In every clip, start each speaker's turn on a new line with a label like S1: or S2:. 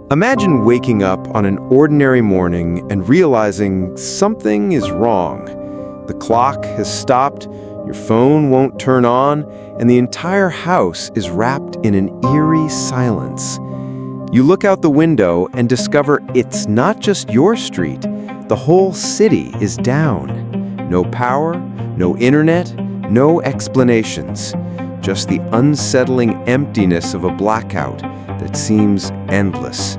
S1: Imagine waking up on an ordinary morning and realizing something is wrong. The clock has stopped, your phone won't turn on, and the entire house is wrapped in an eerie silence. You look out the window and discover it's not just your street. The whole city is down. No power, no internet, no explanations. Just the unsettling emptiness of a blackout that seems endless.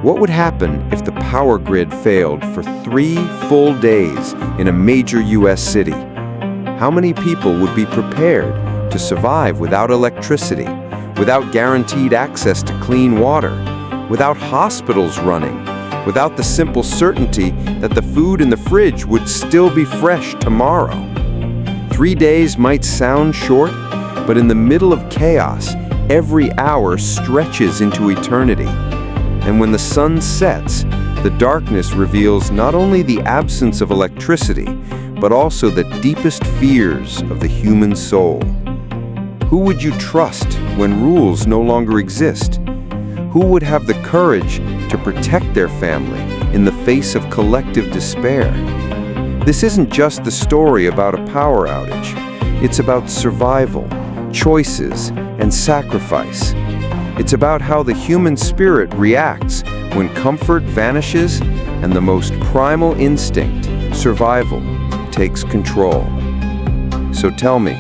S1: What would happen if the power grid failed for 3 full days in a major U.S. city? How many people would be prepared to survive without electricity, without guaranteed access to clean water, without hospitals running, without the simple certainty that the food in the fridge would still be fresh tomorrow? 3 days might sound short, but in the middle of chaos, every hour stretches into eternity. And when the sun sets, the darkness reveals not only the absence of electricity, but also the deepest fears of the human soul. Who would you trust when rules no longer exist? Who would have the courage to protect their family in the face of collective despair? This isn't just the story about a power outage. It's about survival, choices, and sacrifice. It's about how the human spirit reacts when comfort vanishes and the most primal instinct, survival, takes control. So tell me,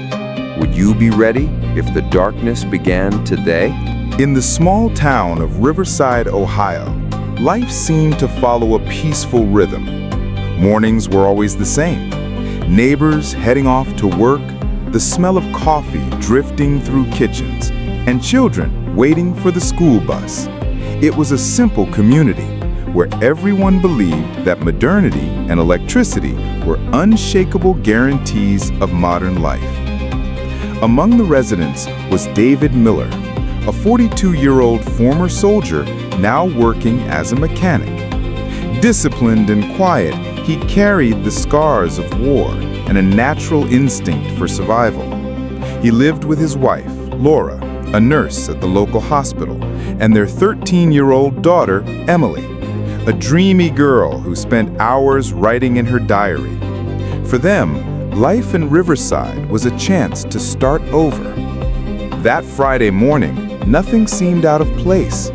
S1: would you be ready if the darkness began today?
S2: In the small town of Riverside, Ohio, life seemed to follow a peaceful rhythm. Mornings were always the same. Neighbors heading off to work, the smell of coffee drifting through kitchens, and children waiting for the school bus. It was a simple community where everyone believed that modernity and electricity were unshakable guarantees of modern life. Among the residents was David Miller, a 42-year-old former soldier now working as a mechanic. Disciplined and quiet, he carried the scars of war and a natural instinct for survival. He lived with his wife, Laura, a nurse at the local hospital, and their 13-year-old daughter, Emily, a dreamy girl who spent hours writing in her diary. For them, life in Riverside was a chance to start over. That Friday morning, nothing seemed out of place.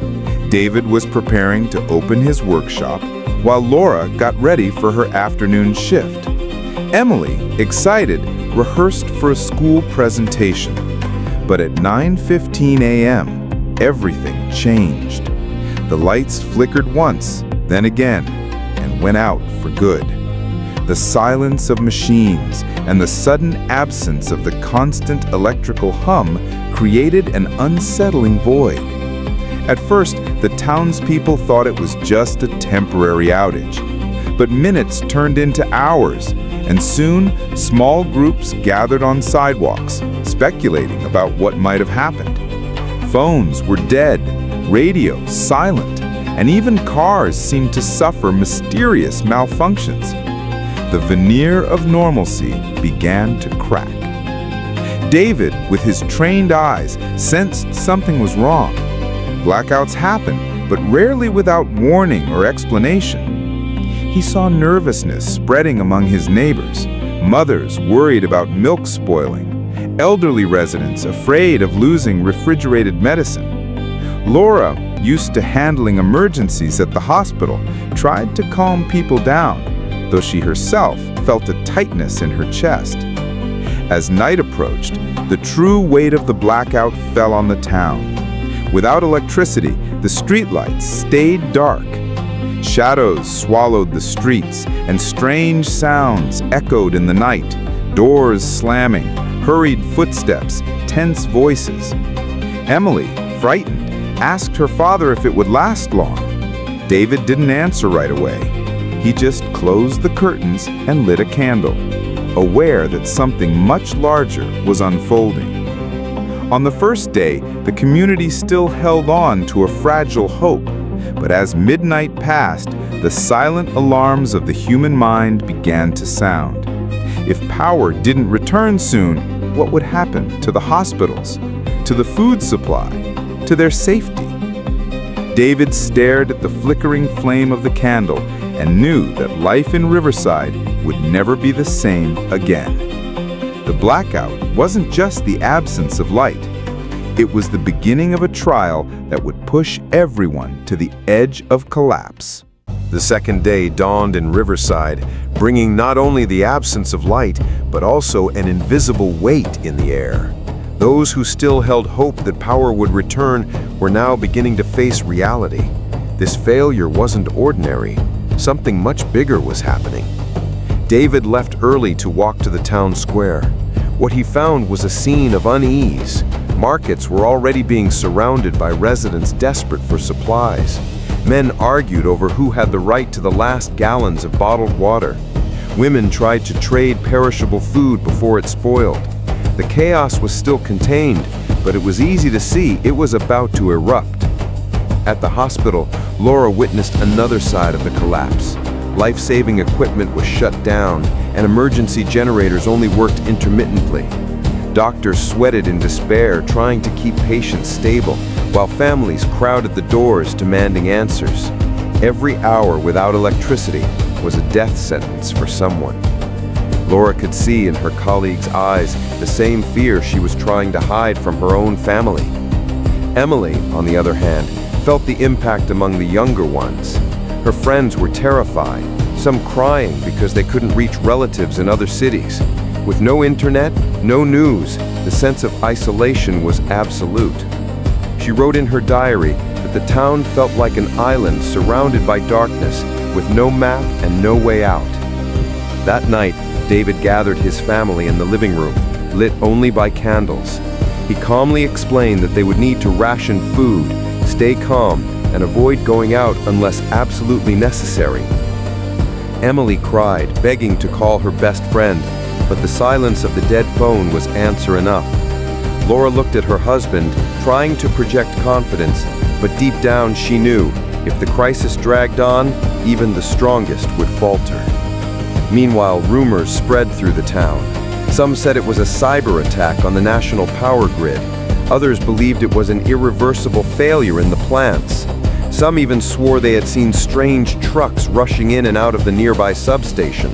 S2: David was preparing to open his workshop, while Laura got ready for her afternoon shift. Emily, excited, rehearsed for a school presentation. But at 9:15 a.m., everything changed. The lights flickered once, then again, and went out for good. The silence of machines and the sudden absence of the constant electrical hum created an unsettling void. At first, the townspeople thought it was just a temporary outage. But minutes turned into hours, and soon small groups gathered on sidewalks, speculating about what might have happened. Phones were dead, radios silent, and even cars seemed to suffer mysterious malfunctions. The veneer of normalcy began to crack. David, with his trained eyes, sensed something was wrong. Blackouts happen, but rarely without warning or explanation. He saw nervousness spreading among his neighbors, mothers worried about milk spoiling, elderly residents afraid of losing refrigerated medicine. Laura, used to handling emergencies at the hospital, tried to calm people down, though she herself felt a tightness in her chest. As night approached, the true weight of the blackout fell on the town. Without electricity, the streetlights stayed dark. Shadows swallowed the streets, and strange sounds echoed in the night. Doors slamming, hurried footsteps, tense voices. Emily, frightened, asked her father if it would last long. David didn't answer right away. He just closed the curtains and lit a candle, aware that something much larger was unfolding. On the first day, the community still held on to a fragile hope, but as midnight passed, the silent alarms of the human mind began to sound. If power didn't return soon, what would happen to the hospitals, to the food supply, to their safety? David stared at the flickering flame of the candle and knew that life in Riverside would never be the same again. The blackout wasn't just the absence of light. It was the beginning of a trial that would push everyone to the edge of collapse.
S1: The second day dawned in Riverside, bringing not only the absence of light, but also an invisible weight in the air. Those who still held hope that power would return were now beginning to face reality. This failure wasn't ordinary. Something much bigger was happening. David left early to walk to the town square. What he found was a scene of unease. Markets were already being surrounded by residents desperate for supplies. Men argued over who had the right to the last gallons of bottled water. Women tried to trade perishable food before it spoiled. The chaos was still contained, but it was easy to see it was about to erupt. At the hospital, Laura witnessed another side of the collapse. Life-saving equipment was shut down, and emergency generators only worked intermittently. Doctors sweated in despair, trying to keep patients stable, while families crowded the doors demanding answers. Every hour without electricity was a death sentence for someone. Laura could see in her colleagues' eyes the same fear she was trying to hide from her own family. Emily, on the other hand, felt the impact among the younger ones. Her friends were terrified, some crying because they couldn't reach relatives in other cities. With no internet, no news, the sense of isolation was absolute. She wrote in her diary that the town felt like an island surrounded by darkness, with no map and no way out. That night, David gathered his family in the living room, lit only by candles. He calmly explained that they would need to ration food, stay calm, and avoid going out unless absolutely necessary. Emily cried, begging to call her best friend, but the silence of the dead phone was answer enough. Laura looked at her husband, trying to project confidence, but deep down she knew, if the crisis dragged on, even the strongest would falter. Meanwhile, rumors spread through the town. Some said it was a cyber attack on the national power grid. Others believed it was an irreversible failure in the plants. Some even swore they had seen strange trucks rushing in and out of the nearby substation.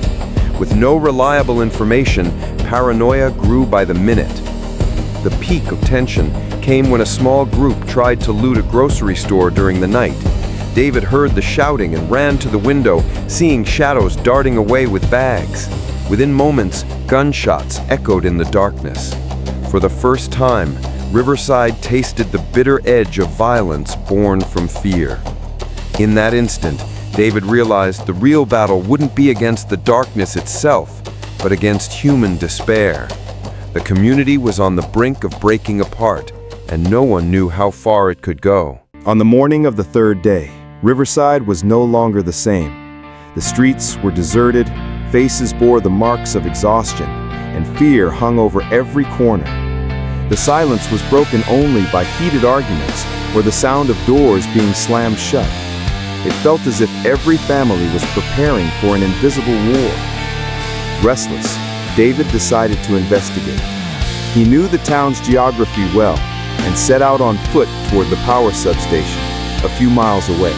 S1: With no reliable information, paranoia grew by the minute. The peak of tension came when a small group tried to loot a grocery store during the night. David heard the shouting and ran to the window, seeing shadows darting away with bags. Within moments, gunshots echoed in the darkness. For the first time, Riverside tasted the bitter edge of violence born from fear. In that instant, David realized the real battle wouldn't be against the darkness itself, but against human despair. The community was on the brink of breaking apart, and no one knew how far it could go.
S2: On the morning of the third day, Riverside was no longer the same. The streets were deserted, faces bore the marks of exhaustion, and fear hung over every corner. The silence was broken only by heated arguments or the sound of doors being slammed shut. It felt as if every family was preparing for an invisible war. Restless, David decided to investigate. He knew the town's geography well and set out on foot toward the power substation, a few miles away.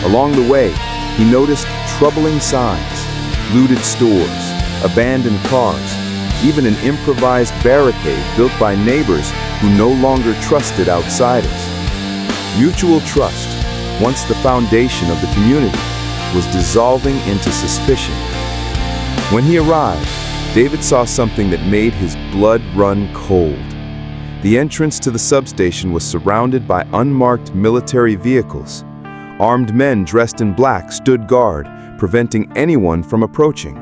S2: Along the way, he noticed troubling signs: looted stores, abandoned cars, even an improvised barricade built by neighbors who no longer trusted outsiders. Mutual trust, once the foundation of the community, was dissolving into suspicion. When he arrived, David saw something that made his blood run cold. The entrance to the substation was surrounded by unmarked military vehicles. Armed men dressed in black stood guard, preventing anyone from approaching.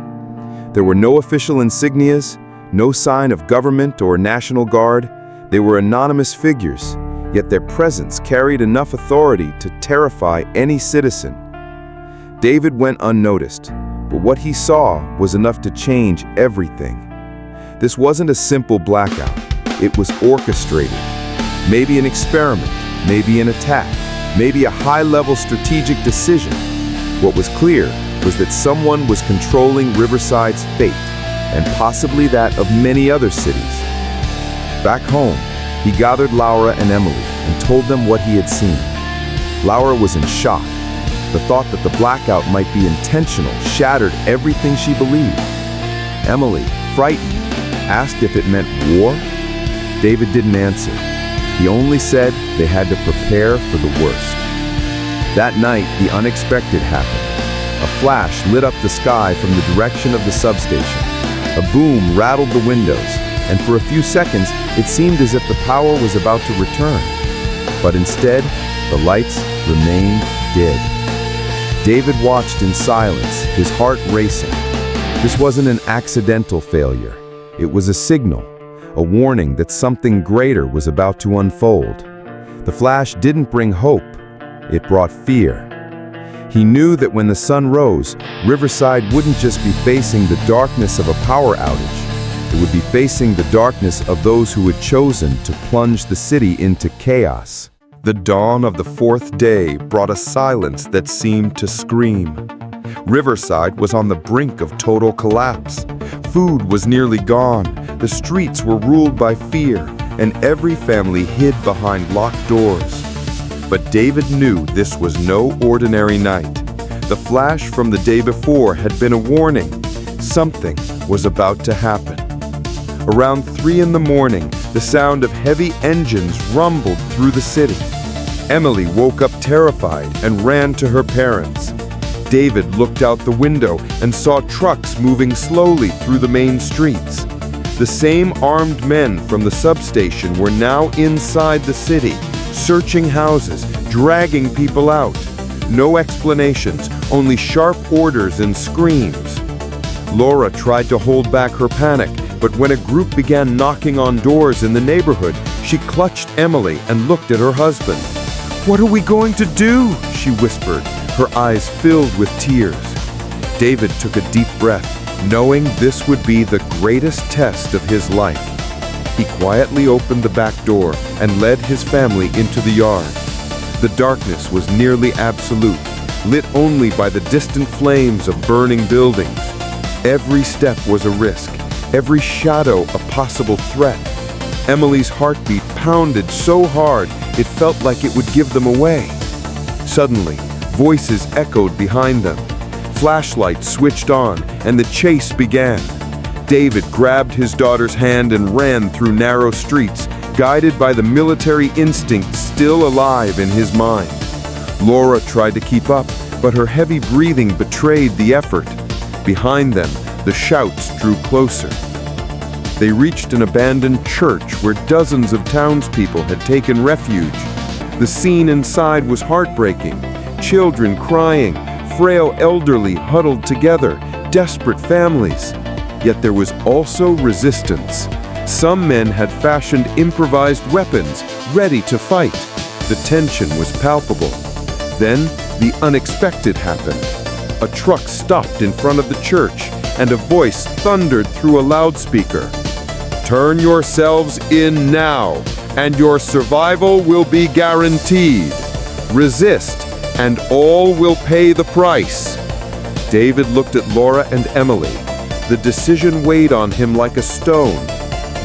S2: There were no official insignias, no sign of government or National Guard. They were anonymous figures, yet their presence carried enough authority to terrify any citizen. David went unnoticed, but what he saw was enough to change everything. This wasn't a simple blackout. It was orchestrated. Maybe an experiment, maybe an attack, maybe a high-level strategic decision. What was clear was that someone was controlling Riverside's fate, and possibly that of many other cities. Back home, he gathered Laura and Emily and told them what he had seen. Laura was in shock. The thought that the blackout might be intentional shattered everything she believed. Emily, frightened, asked if it meant war. David didn't answer. He only said they had to prepare for the worst. That night, the unexpected happened. A flash lit up the sky from the direction of the substation. A boom rattled the windows, and for a few seconds, it seemed as if the power was about to return. But instead, the lights remained dead. David watched in silence, his heart racing. This wasn't an accidental failure. It was a signal, a warning that something greater was about to unfold. The flash didn't bring hope, it brought fear. He knew that when the sun rose, Riverside wouldn't just be facing the darkness of a power outage. It would be facing the darkness of those who had chosen to plunge the city into chaos.
S3: The dawn of the fourth day brought a silence that seemed to scream. Riverside was on the brink of total collapse. Food was nearly gone, the streets were ruled by fear, and every family hid behind locked doors. But David knew this was no ordinary night. The flash from the day before had been a warning. Something was about to happen. Around 3 in the morning, the sound of heavy engines rumbled through the city. Emily woke up terrified and ran to her parents. David looked out the window and saw trucks moving slowly through the main streets. The same armed men from the substation were now inside the city, searching houses, dragging people out. No explanations, only sharp orders and screams. Laura tried to hold back her panic, but when a group began knocking on doors in the neighborhood, she clutched Emily and looked at her husband. "What are we going to do?" she whispered, her eyes filled with tears. David took a deep breath, knowing this would be the greatest test of his life. He quietly opened the back door and led his family into the yard. The darkness was nearly absolute, lit only by the distant flames of burning buildings. Every step was a risk, every shadow a possible threat. Emily's heartbeat pounded so hard it felt like it would give them away. Suddenly, voices echoed behind them. Flashlights switched on, and the chase began. David grabbed his daughter's hand and ran through narrow streets, guided by the military instinct still alive in his mind. Laura tried to keep up, but her heavy breathing betrayed the effort. Behind them, the shouts drew closer. They reached an abandoned church where dozens of townspeople had taken refuge. The scene inside was heartbreaking. Children crying, frail elderly huddled together, desperate families. Yet there was also resistance. Some men had fashioned improvised weapons, ready to fight. The tension was palpable. Then, the unexpected happened. A truck stopped in front of the church, and a voice thundered through a loudspeaker. "Turn yourselves in now, and your survival will be guaranteed. Resist, and all will pay the price." David looked at Laura and Emily. The decision weighed on him like a stone.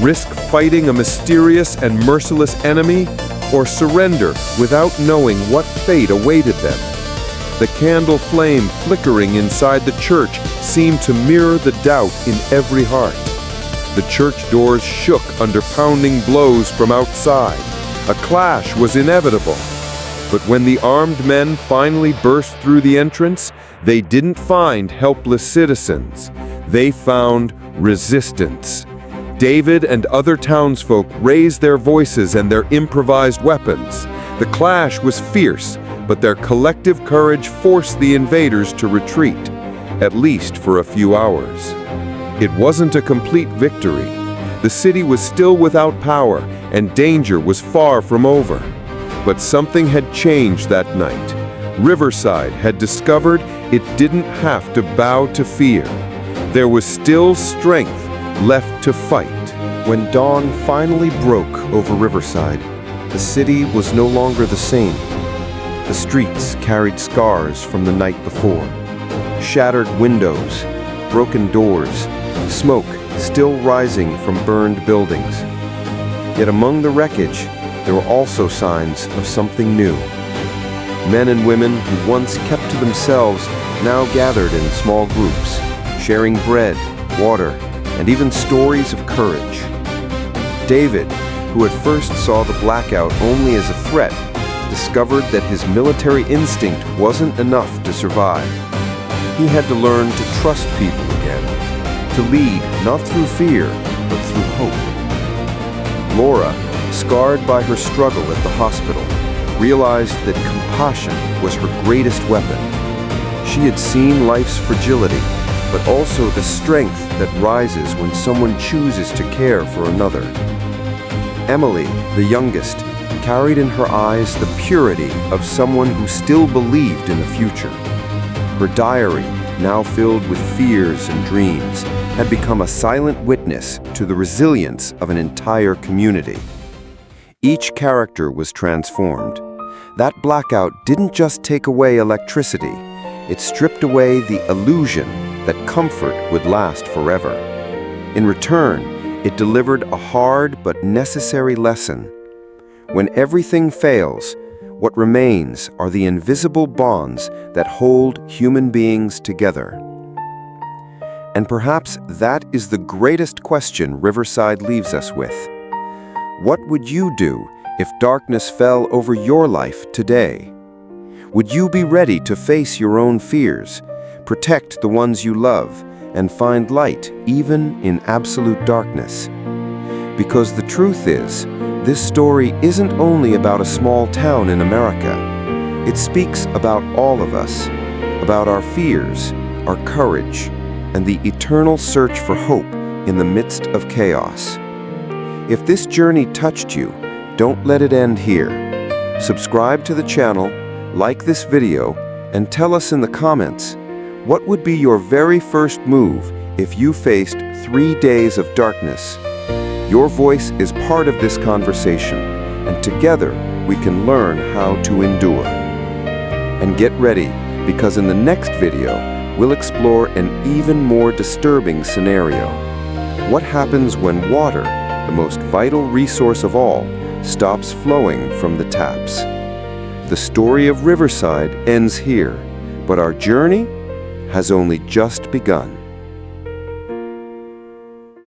S3: Risk fighting a mysterious and merciless enemy, or surrender without knowing what fate awaited them. The candle flame flickering inside the church seemed to mirror the doubt in every heart. The church doors shook under pounding blows from outside. A clash was inevitable. But when the armed men finally burst through the entrance, they didn't find helpless citizens. They found resistance. David and other townsfolk raised their voices and their improvised weapons. The clash was fierce, but their collective courage forced the invaders to retreat, at least for a few hours. It wasn't a complete victory. The city was still without power, and danger was far from over. But something had changed that night. Riverside had discovered it didn't have to bow to fear. There was still strength left to fight.
S1: When dawn finally broke over Riverside, the city was no longer the same. The streets carried scars from the night before. Shattered windows, broken doors, smoke still rising from burned buildings. Yet among the wreckage, there were also signs of something new. Men and women who once kept to themselves now gathered in small groups, sharing bread, water, and even stories of courage. David, who at first saw the blackout only as a threat, discovered that his military instinct wasn't enough to survive. He had to learn to trust people again, to lead not through fear, but through hope. Laura, scarred by her struggle at the hospital, realized that compassion was her greatest weapon. She had seen life's fragility, but also the strength that rises when someone chooses to care for another. Emily, the youngest, carried in her eyes the purity of someone who still believed in the future. Her diary, now filled with fears and dreams, had become a silent witness to the resilience of an entire community. Each character was transformed. That blackout didn't just take away electricity, it stripped away the illusion that comfort would last forever. In return, it delivered a hard but necessary lesson. When everything fails, what remains are the invisible bonds that hold human beings together. And perhaps that is the greatest question Riverside leaves us with. What would you do if darkness fell over your life today? Would you be ready to face your own fears, protect the ones you love, and find light even in absolute darkness? Because the truth is, this story isn't only about a small town in America. It speaks about all of us, about our fears, our courage, and the eternal search for hope in the midst of chaos. If this journey touched you, don't let it end here. Subscribe to the channel, like this video, and tell us in the comments, what would be your very first move if you faced 3 days of darkness? Your voice is part of this conversation, and together we can learn how to endure. And get ready, because in the next video, we'll explore an even more disturbing scenario. What happens when water, the most vital resource of all, stops flowing from the taps? The story of Riverside ends here, but our journey has only just begun.